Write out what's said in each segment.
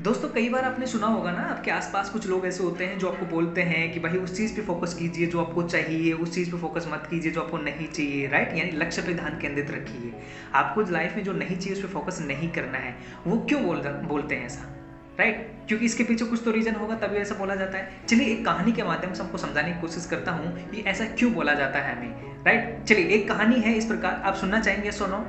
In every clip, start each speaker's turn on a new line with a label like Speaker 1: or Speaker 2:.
Speaker 1: दोस्तों कई बार आपने सुना होगा ना, आपके आसपास कुछ लोग ऐसे होते हैं जो आपको बोलते हैं कि भाई उस चीज़ पे फोकस कीजिए जो आपको चाहिए, उस चीज़ पे फोकस मत कीजिए जो आपको नहीं चाहिए, राइट? यानी लक्ष्य पे ध्यान केंद्रित रखिए। आपको लाइफ में जो नहीं चाहिए उस पे फोकस नहीं करना है। वो क्यों बोलते हैं ऐसा, राइट? क्योंकि इसके पीछे कुछ तो रीजन होगा तभी ऐसा बोला जाता है। चलिए एक कहानी के माध्यम से हमको समझाने की कोशिश करता हूँ कि ऐसा क्यों बोला जाता है हमें, राइट? चलिए एक कहानी है इस प्रकार, आप सुनना चाहेंगे? यस और नो?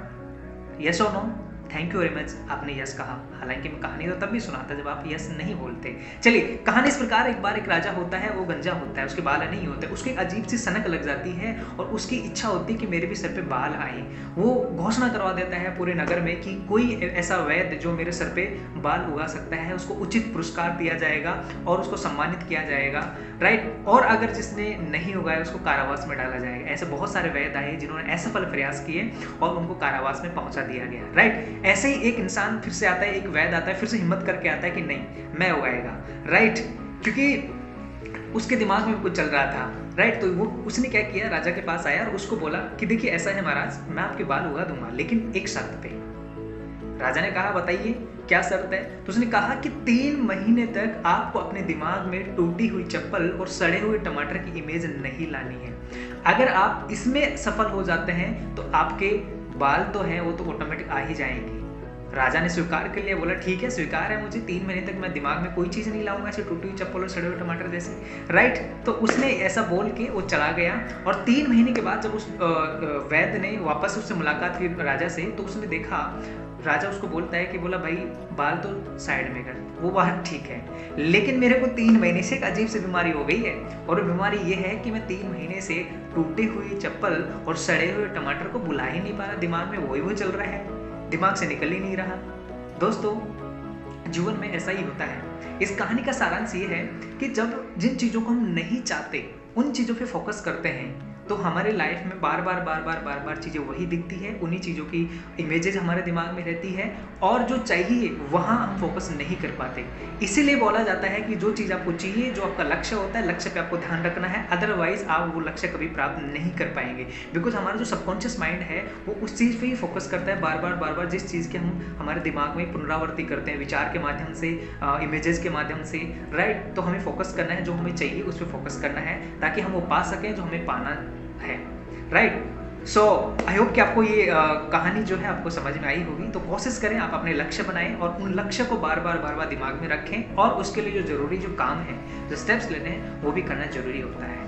Speaker 1: यस और no? Thank you very much, आपने यस कहा। हालांकि मैं कहानी तो तब भी सुनाता जब आप यस नहीं बोलते। चलिए कहानी इस प्रकार, एक बार एक राजा होता है, वो गंजा होता है, उसके बाल नहीं होते, उसको एक अजीब सी सनक लग जाती है और उसकी इच्छा होती है कि मेरे भी सर पे बाल आए। वो घोषणा करवा देता है पूरे नगर में कि कोई ऐसा वैद्य जो मेरे सर पे बाल उगा सकता है उसको उचित पुरस्कार दिया जाएगा और उसको सम्मानित किया जाएगा, राइट? और अगर जिसने नहीं उगाया उसको कारावास में डाला जाएगा। ऐसे बहुत सारे वैद्य आए जिन्होंने असफल प्रयास किए और उनको कारावास में पहुंचा दिया गया, राइट? ऐसे ही एक इंसान फिर से आता है, एक वैद्य आता है, फिर से हिम्मत करके आता है कि नहीं मैं उगाएगा, राइट? क्योंकि उसके दिमाग में कुछ चल रहा था, राइट? तो वो उसने क्या किया, राजा के पास आया और उसको बोला कि देखिए ऐसा है महाराज, मैं आपके बाल उगा दूंगा लेकिन एक शर्त पे। राजा ने कहा बताइए क्या शर्त है? तो उसने कहा कि 3 महीने तक आपको अपने दिमाग में टूटी हुई चप्पल और सड़े हुए टमाटर की इमेज नहीं लानी है। अगर आप इसमें सफल हो जाते हैं तो आपके बाल तो हैं वो तो ऑटोमेटिक आ ही जाएंगे। राजा ने स्वीकार कर लिया, बोला ठीक है स्वीकार है मुझे, 3 महीने तक मैं दिमाग में कोई चीज़ नहीं लाऊंगा ऐसे टूटी हुई चप्पल और सड़े हुए टमाटर जैसे, राइट? तो उसने ऐसा बोल के वो चला गया और 3 महीने के बाद जब उस वैद्य ने वापस उससे मुलाकात की राजा से, तो उसने देखा, राजा उसको बोलता है कि बोला भाई बाल तो साइड में कर, वो बात ठीक है लेकिन मेरे को 3 महीने से एक अजीब सी बीमारी हो गई है और वो बीमारी ये है कि मैं 3 महीने से टूटी हुई चप्पल और सड़े हुए टमाटर को बुला ही नहीं पा रहा, दिमाग में वही चल रहा है, दिमाग से निकल ही नहीं रहा। दोस्तों जीवन में ऐसा ही होता है। इस कहानी का सारांश ये है कि जब जिन चीज़ों को हम नहीं चाहते उन चीज़ों पे फोकस करते हैं तो हमारे लाइफ में बार बार चीज़ें वही दिखती है, उन्हीं चीज़ों की इमेजेस हमारे दिमाग में रहती है और जो चाहिए वहाँ हम फोकस नहीं कर पाते। इसीलिए बोला जाता है कि जो चीज़ आपको चाहिए, जो आपका लक्ष्य होता है, लक्ष्य पे आपको ध्यान रखना है, अदरवाइज आप वो लक्ष्य कभी प्राप्त नहीं कर पाएंगे। बिकॉज हमारा जो सबकॉन्शियस माइंड है वो उस चीज़ पे ही फोकस करता है बार बार जिस चीज़ के हम हमारे दिमाग में पुनरावृत्ति करते हैं विचार के माध्यम से, इमेजेस के माध्यम से, राइट? तो हमें फोकस करना है, जो हमें चाहिए उस पर फोकस करना है ताकि हम वो पा सकें जो हमें पाना है, राइट? सो आई होप कि आपको ये कहानी जो है आपको समझ में आई होगी। तो कोशिश करें आप अपने लक्ष्य बनाएं और उन लक्ष्य को बार बार दिमाग में रखें और उसके लिए जो जरूरी जो काम है, जो स्टेप्स लेने हैं वो भी करना जरूरी होता है।